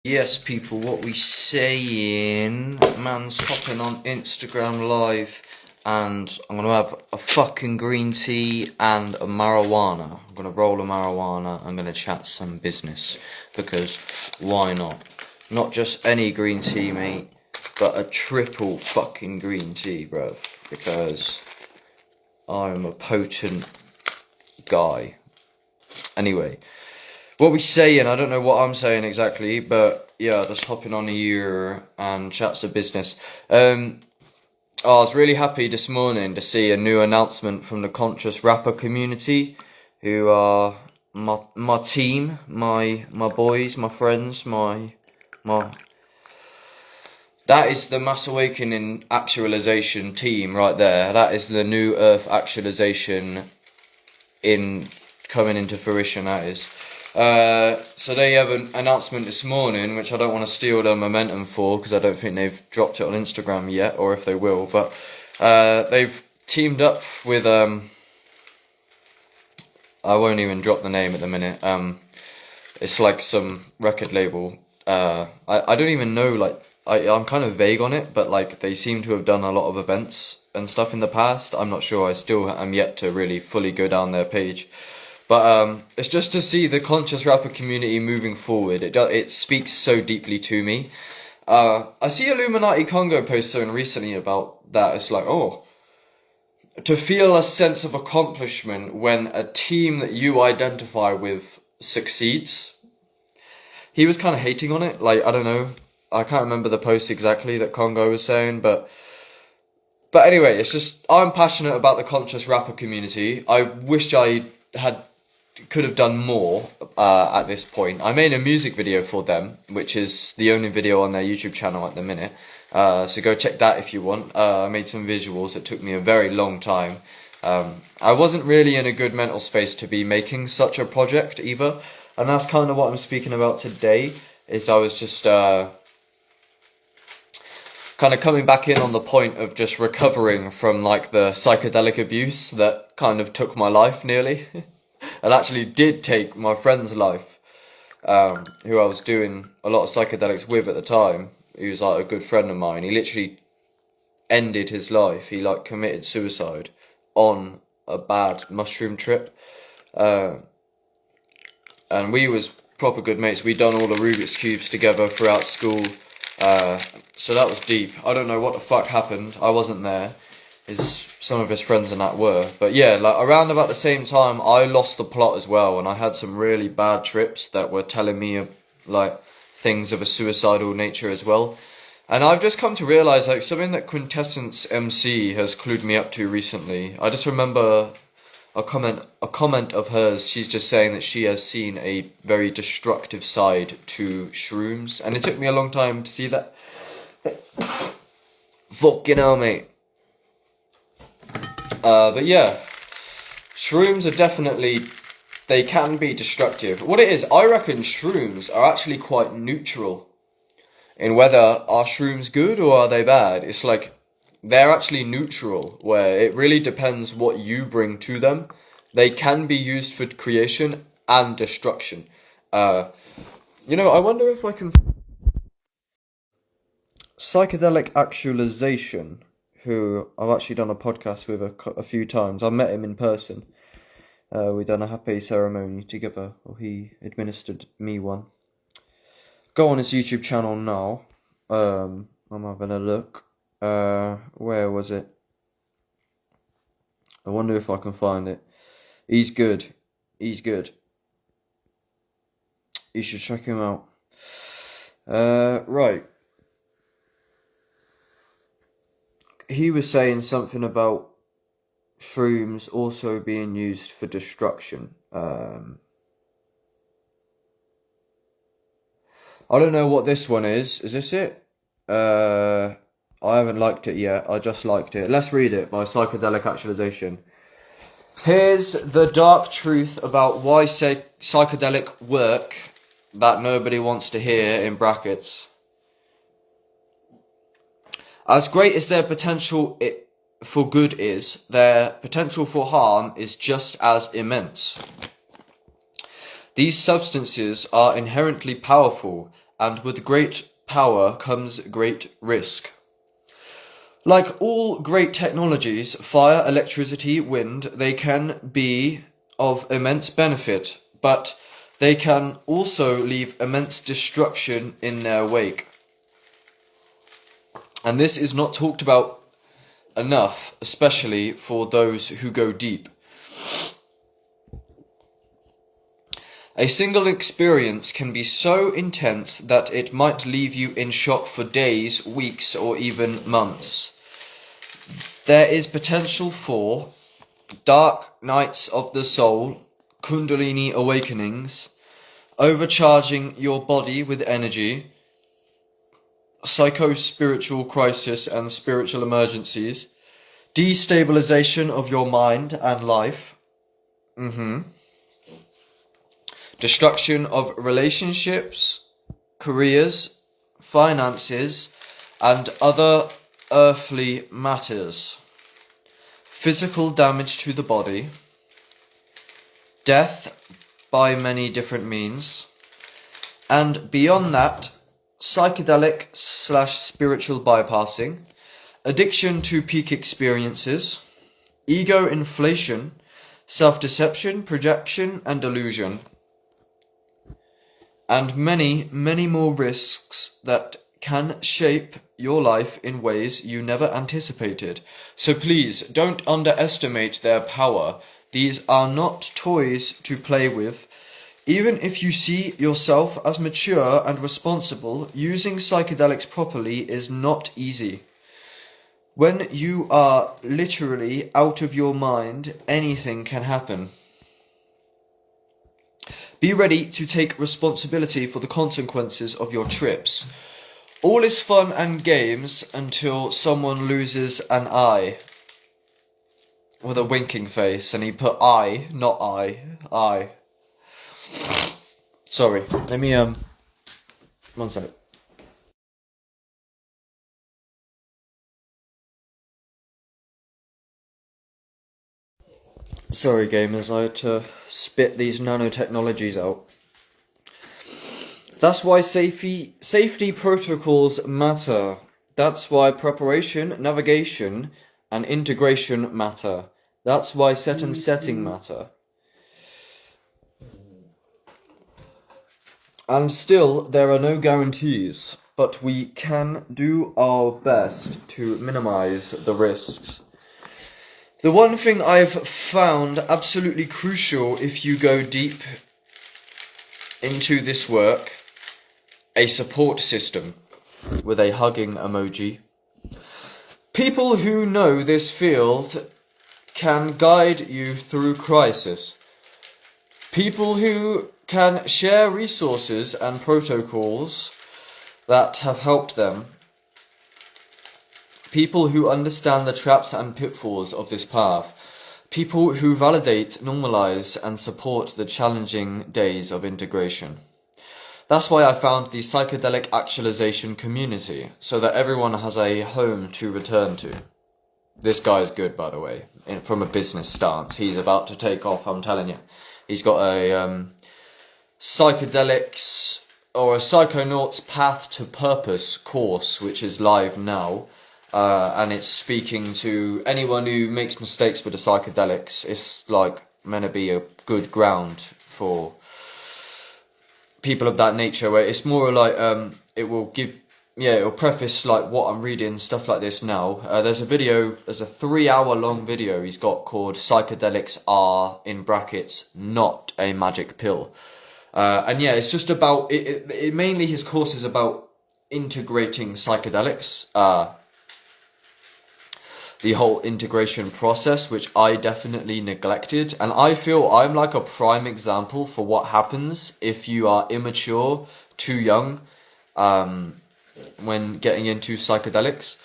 Yes, people, what we saying? Man's hopping on Instagram Live, and I'm gonna have a fucking green tea and a marijuana. I'm gonna roll a marijuana. I'm gonna chat some business because why not? Not just any green tea, mate, but a triple fucking green tea, bruv. Because I'm a potent guy. Anyway. What we saying, I don't know what I'm saying exactly, but yeah, just hopping on here and chats of business. I was really happy this morning to see a new announcement from the conscious rapper community, who are my team, my boys, my friends, my. That is the Mass Awakening Actualization team right there. That is the New Earth Actualization coming into fruition, that is. So they have an announcement this morning, which I don't want to steal their momentum for, because I don't think they've dropped it on Instagram yet, or if they will, but they've teamed up with, I won't even drop the name at the minute, it's like some record label, I don't even know, like, I'm kind of vague on it, but like, they seem to have done a lot of events and stuff in the past. I'm not sure, I still am yet to really fully go down their page. But it's just to see the conscious rapper community moving forward. It speaks so deeply to me. I see Illuminati Congo post something recently about that. It's like, oh, to feel a sense of accomplishment when a team that you identify with succeeds. He was kind of hating on it. Like, I don't know. I can't remember the post exactly that Congo was saying, but anyway, it's just, I'm passionate about the conscious rapper community. I wish I could have done more at this point. I made a music video for them, which is the only video on their YouTube channel at the minute. So go check that if you want. I made some visuals. It took me a very long time. I wasn't really in a good mental space to be making such a project either. And that's kind of what I'm speaking about today, is I was just kind of coming back in on the point of just recovering from like the psychedelic abuse that kind of took my life nearly. It actually did take my friend's life, who I was doing a lot of psychedelics with at the time. He was like a good friend of mine. He literally ended his life. He like committed suicide on a bad mushroom trip. And we was proper good mates. We'd done all the Rubik's Cubes together throughout school. So that was deep. I don't know what the fuck happened. I wasn't there. Some of his friends and that were. But yeah, like around about the same time, I lost the plot as well. And I had some really bad trips that were telling me like things of a suicidal nature as well. And I've just come to realise like something that Quintessence MC has clued me up to recently. I just remember a comment of hers. She's just saying that she has seen a very destructive side to shrooms, and it took me a long time to see that. Fucking hell, mate. But yeah, shrooms are definitely, they can be destructive. What it is, I reckon shrooms are actually quite neutral in whether are shrooms good or are they bad. It's like, they're actually neutral, where it really depends what you bring to them. They can be used for creation and destruction. I wonder if I can... Psychedelic Actualization, who I've actually done a podcast with a few times. I met him in person. We done a happy ceremony together, or he administered me one. Go on his YouTube channel now. I'm having a look. Where was it? I wonder if I can find it. He's good. You should check him out. Right. He was saying something about shrooms also being used for destruction. I don't know what this one is. Is this it? I haven't liked it yet. I just liked it. Let's read it by Psychedelic Actualization. Here's the dark truth about why psychedelic work that nobody wants to hear, in brackets. As great as their potential for good is, their potential for harm is just as immense. These substances are inherently powerful and with great power comes great risk. Like all great technologies, fire, electricity, wind, they can be of immense benefit, but they can also leave immense destruction in their wake. And this is not talked about enough, especially for those who go deep. A single experience can be so intense that it might leave you in shock for days, weeks, or even months. There is potential for dark nights of the soul, Kundalini awakenings, overcharging your body with energy, psycho-spiritual crisis and spiritual emergencies, destabilization of your mind and life, destruction of relationships, careers, finances, and other earthly matters, physical damage to the body, death by many different means, and beyond that, psychedelic/spiritual bypassing, addiction to peak experiences, ego inflation, self-deception, projection, and delusion, and many, many more risks that can shape your life in ways you never anticipated. So please, don't underestimate their power. These are not toys to play with. Even if you see yourself as mature and responsible, using psychedelics properly is not easy. When you are literally out of your mind, anything can happen. Be ready to take responsibility for the consequences of your trips. All is fun and games until someone loses an eye. With a winking face, and he put I, not I. Sorry, let me, one sec. Sorry gamers, I had to spit these nanotechnologies out. That's why safety protocols matter. That's why preparation, navigation, and integration matter. That's why set and setting matter. And still, there are no guarantees, but we can do our best to minimize the risks. The one thing I've found absolutely crucial if you go deep into this work, a support system with a hugging emoji. People who know this field can guide you through crisis. People who can share resources and protocols that have helped them. People who understand the traps and pitfalls of this path. People who validate, normalize, and support the challenging days of integration. That's why I found the Psychedelic Actualization community, so that everyone has a home to return to. This guy's good, by the way, from a business stance. He's about to take off, I'm telling you. He's got a psychedelics or a Psychonauts Path to Purpose course, which is live now. And it's speaking to anyone who makes mistakes with the psychedelics. It's like meant to be a good ground for people of that nature, where it's more like it'll preface like what I'm reading, stuff like this now. There's a 3-hour long video he's got called Psychedelics Are, in brackets, Not a Magic Pill. And yeah, it's just about, it mainly his course is about integrating psychedelics, the whole integration process, which I definitely neglected. And I feel I'm like a prime example for what happens if you are immature, too young, when getting into psychedelics.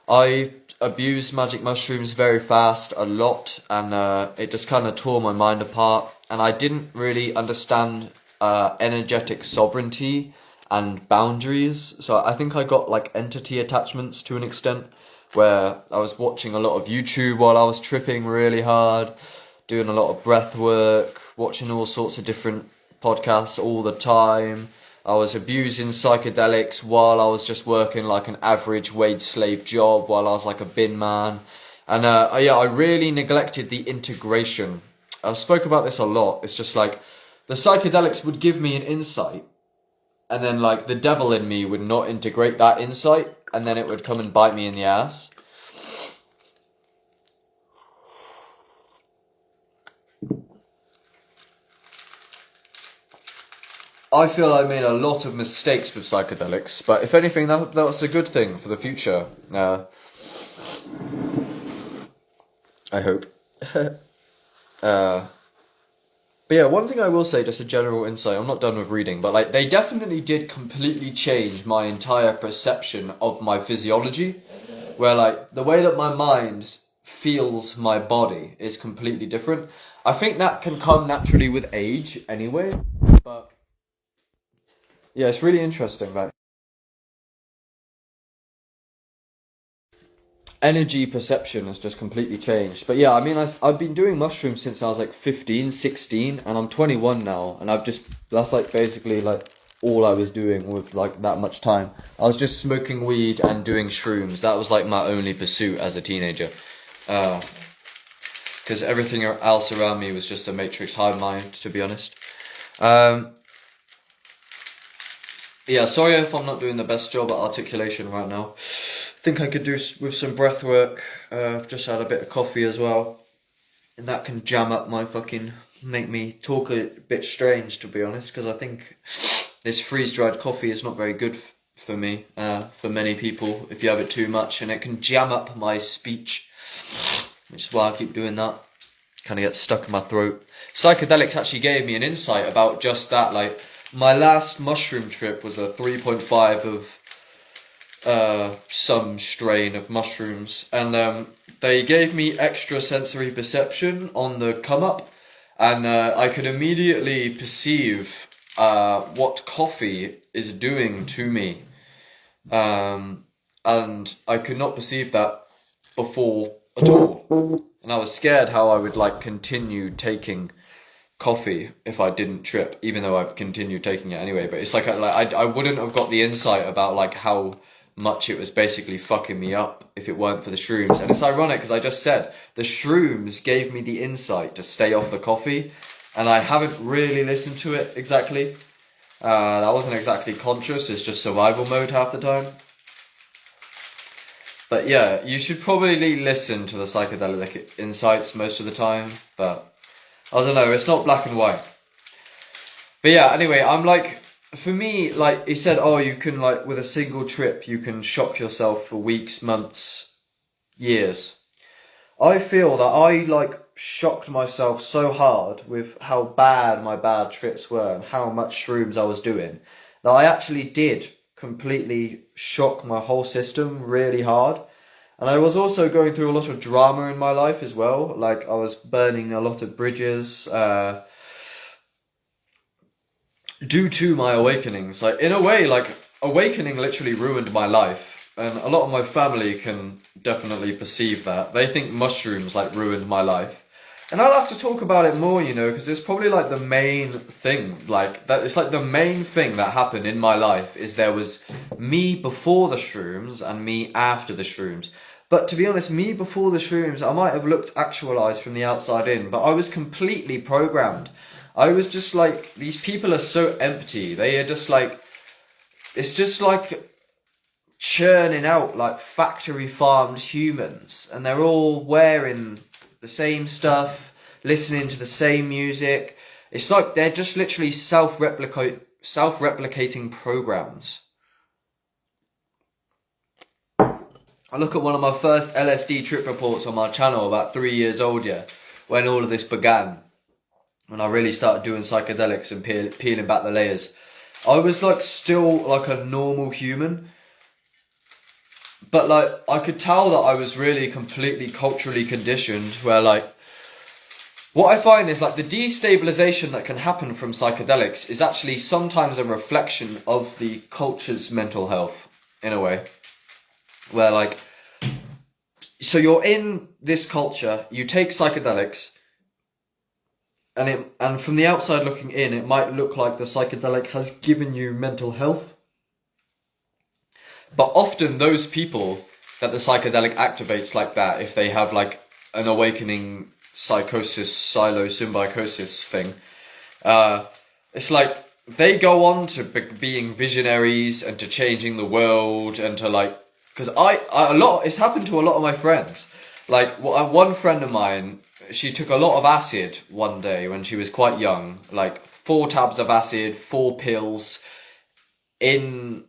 I abused magic mushrooms very fast, a lot, and it just kind of tore my mind apart. And I didn't really understand energetic sovereignty and boundaries. So I think I got like entity attachments to an extent, where I was watching a lot of YouTube while I was tripping really hard, doing a lot of breath work, watching all sorts of different podcasts all the time, I was abusing psychedelics while I was just working like an average wage slave job while I was like a bin man. And yeah, I really neglected the integration. I've spoke about this a lot. It's just like the psychedelics would give me an insight, and then like the devil in me would not integrate that insight, and then it would come and bite me in the ass. I feel I made a lot of mistakes with psychedelics, but if anything, that's a good thing for the future. I hope. But yeah, one thing I will say, just a general insight, I'm not done with reading, but like they definitely did completely change my entire perception of my physiology, where like the way that my mind feels my body is completely different. I think that can come naturally with age anyway, but yeah, it's really interesting. Like energy perception has just completely changed. But yeah, I mean, I've been doing mushrooms since I was like 15, 16, and I'm 21 now, and that's like basically like all I was doing with like that much time. I was just smoking weed and doing shrooms. That was like my only pursuit as a teenager. Because everything else around me was just a matrix hive mind, to be honest. Yeah, sorry if I'm not doing the best job at articulation right now. Think I could do with some breath work. I've just had a bit of coffee as well, and that can jam up make me talk a bit strange, to be honest, because I think this freeze-dried coffee is not very good for me, for many people, if you have it too much, and it can jam up my speech, which is why I keep doing that. Kind of gets stuck in my throat. Psychedelics actually gave me an insight about just that. Like, my last mushroom trip was a 3.5 of some strain of mushrooms, and they gave me extra sensory perception on the come up, and I could immediately perceive what coffee is doing to me, and I could not perceive that before at all, and I was scared how I would like continue taking coffee if I didn't trip, even though I've continued taking it anyway. But it's like I wouldn't have got the insight about like how much it was basically fucking me up if it weren't for the shrooms. And it's ironic because I just said the shrooms gave me the insight to stay off the coffee, and I haven't really listened to it exactly. That wasn't exactly conscious, it's just survival mode half the time. But yeah, you should probably listen to the psychedelic insights most of the time, but I don't know, it's not black and white. But yeah, anyway, I'm like, for me, like, he said, oh, you can, like, with a single trip, you can shock yourself for weeks, months, years. I feel that I, like, shocked myself so hard with how bad my bad trips were and how much shrooms I was doing, that I actually did completely shock my whole system really hard. And I was also going through a lot of drama in my life as well. Like, I was burning a lot of bridges, due to my awakenings. Like, in a way, like, awakening literally ruined my life, and a lot of my family can definitely perceive that. They think mushrooms like ruined my life, and I'll have to talk about it more, you know, because it's probably like the main thing, like that. It's like the main thing that happened in my life is there was me before the shrooms and me after the shrooms. But to be honest, me before the shrooms, I might have looked actualized from the outside in, but I was completely programmed. I was just like, these people are so empty. They are just like, it's just like churning out like factory farmed humans, and they're all wearing the same stuff, listening to the same music. It's like they're just literally self-replicating programs. I look at one of my first LSD trip reports on my channel, about 3 years old, yeah, when all of this began. When I really started doing psychedelics and peeling back the layers, I was like still like a normal human, but like I could tell that I was really completely culturally conditioned, where like what I find is like the destabilization that can happen from psychedelics is actually sometimes a reflection of the culture's mental health, in a way, where like, so you're in this culture, you take psychedelics, and from the outside looking in, it might look like the psychedelic has given you mental health. But often those people that the psychedelic activates like that, if they have like an awakening psychosis, symbiosis thing, it's like they go on to being visionaries and to changing the world and to like, because it's happened to a lot of my friends. Like one friend of mine, she took a lot of acid one day when she was quite young, like 4 tabs of acid, 4 pills in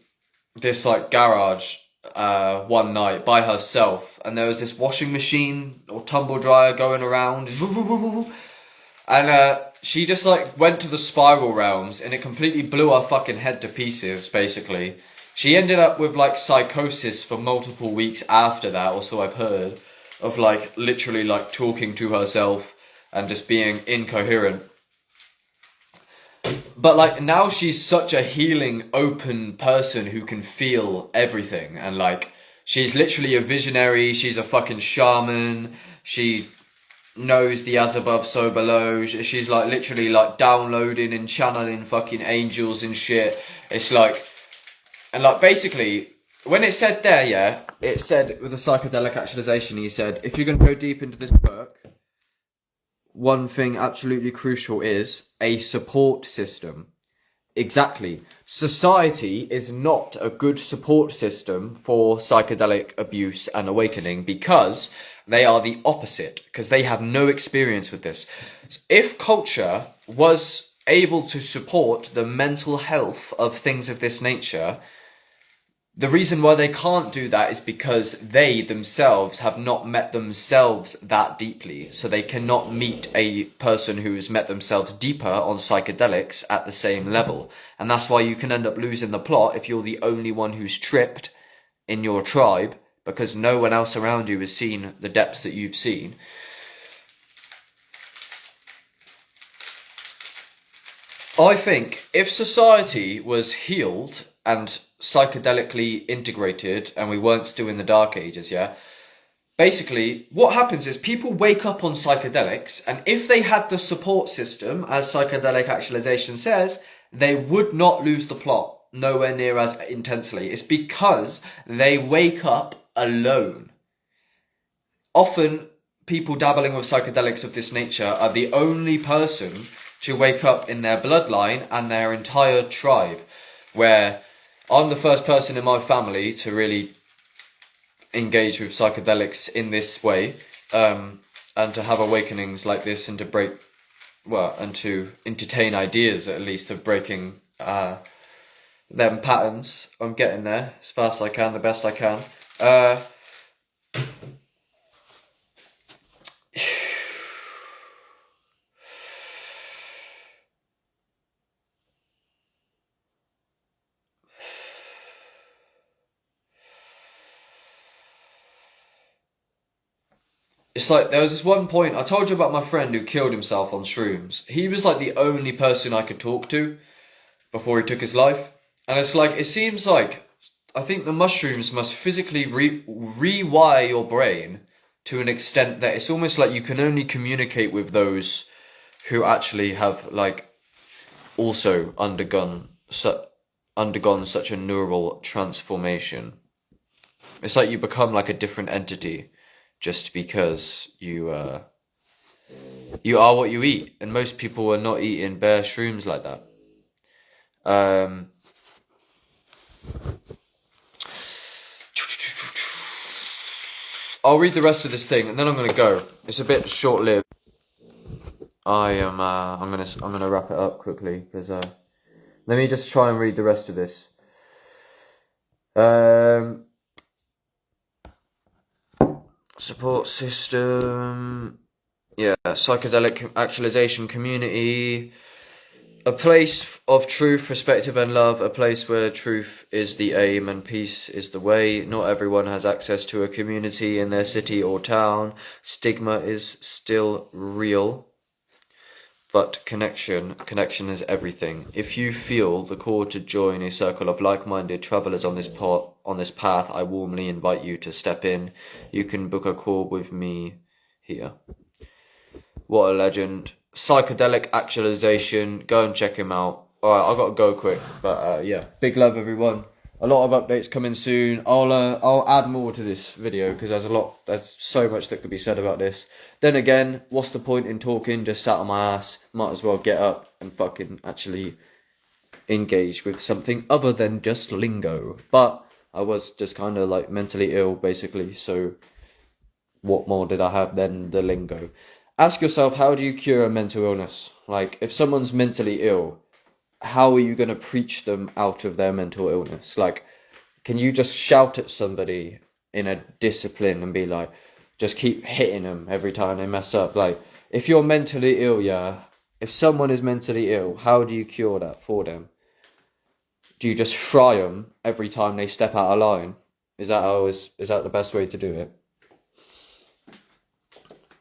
this like garage one night by herself, and there was this washing machine or tumble dryer going around, and she just like went to the spiral realms, and it completely blew her fucking head to pieces. Basically, she ended up with like psychosis for multiple weeks after that, or so I've heard, of like literally like talking to herself and just being incoherent. But like now she's such a healing, open person who can feel everything, and like she's literally a visionary. She's a fucking shaman. She knows the as above, so below. She's like literally like downloading and channeling fucking angels and shit. It's like, and like basically when it said there, yeah, it said with the psychedelic actualization, he said if you're gonna go deep into this work, one thing absolutely crucial is a support system. Exactly. Society is not a good support system for psychedelic abuse and awakening because they are the opposite, because they have no experience with this. If culture was able to support the mental health of things of this nature, the reason why they can't do that is because they themselves have not met themselves that deeply. So they cannot meet a person who's met themselves deeper on psychedelics at the same level. And that's why you can end up losing the plot if you're the only one who's tripped in your tribe, because no one else around you has seen the depths that you've seen. I think if society was healed and psychedelically integrated and we weren't still in the dark ages, yeah, basically what happens is people wake up on psychedelics, and if they had the support system, as Psychedelic Actualization says, they would not lose the plot nowhere near as intensely. It's because they wake up alone. Often people dabbling with psychedelics of this nature are the only person to wake up in their bloodline and their entire tribe, where I'm the first person in my family to really engage with psychedelics in this way, and to have awakenings like this, and to break, well, and to entertain ideas at least of breaking them patterns. I'm getting there as fast as I can, the best I can. It's like, there was this one point, I told you about my friend who killed himself on shrooms. He was like the only person I could talk to before he took his life. And it's like, it seems like, I think the mushrooms must physically rewire your brain to an extent that it's almost like you can only communicate with those who actually have like also undergone such a neural transformation. It's like you become like a different entity just because you are what you eat, and most people are not eating bare shrooms like that. I'll read the rest of this thing and then I'm gonna go. It's a bit short-lived. I'm gonna wrap it up quickly because let me just try and read the rest of this. Support system, yeah, psychedelic actualization community, a place of truth, perspective and love, a place where truth is the aim and peace is the way. Not everyone has access to a community in their city or town. Stigma is still real, but connection is everything. If you feel the call to join a circle of like-minded travelers on this path, I warmly invite you to step in. You can book a call with me here. What a legend. Psychedelic Actualization. Go and check him out. Alright, I've got to go quick. But yeah, big love everyone. A lot of updates coming soon. I'll add more to this video because there's so much that could be said about this. Then again, what's the point in talking? Just sat on my ass. Might as well get up and fucking actually engage with something other than just lingo. But I was just kind of like mentally ill basically, so what more did I have than the lingo? Ask yourself, how do you cure a mental illness? Like, if someone's mentally ill, how are you going to preach them out of their mental illness? Like, can you just shout at somebody in a discipline and be like, just keep hitting them every time they mess up? Like, if you're mentally ill, yeah, if someone is mentally ill, how do you cure that for them? Do you just fry them every time they step out of line? Is that the best way to do it?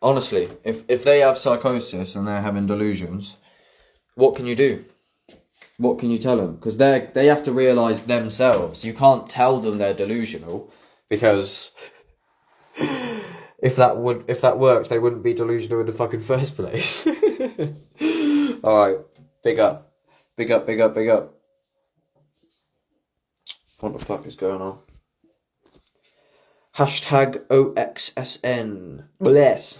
Honestly, if they have psychosis and they're having delusions, what can you do? What can you tell them? Because they have to realise themselves. You can't tell them they're delusional, because if that worked, they wouldn't be delusional in the fucking first place. Alright, big up. Big up, big up, big up. What the fuck is going on? #OXSN. Bless.